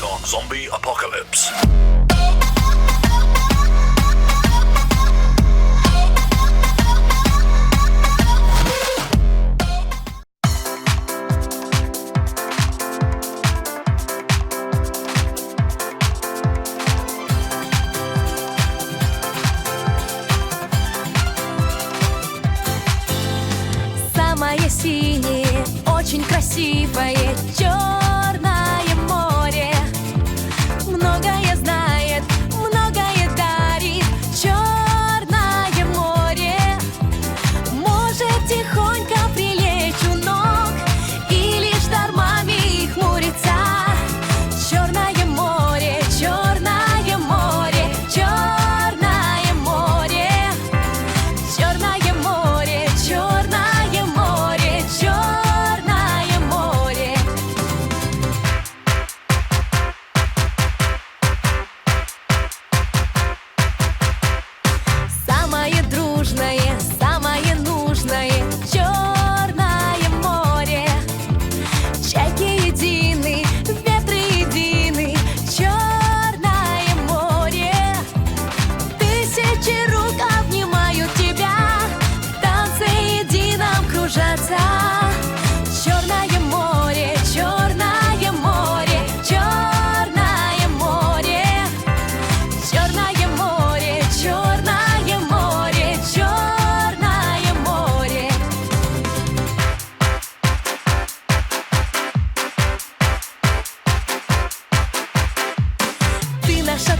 on Zombie Apocalypse. Самое синее, очень красивое Черное море. Многое знает, многое дарит Черное море. Может тихонько прилечь у ног или штормами хмурится. Черное море, Черное море, Черное море. Черное море, Черное море, Черное море. Самое дружное, самое нужное Черное море. Чайки едины, ветры едины, Черное море. Тысячи рук обнимают тебя, в танце едином кружатся. Черное море, Черное море, Черное море. Черное море, Черное море, Черное море. Ты наша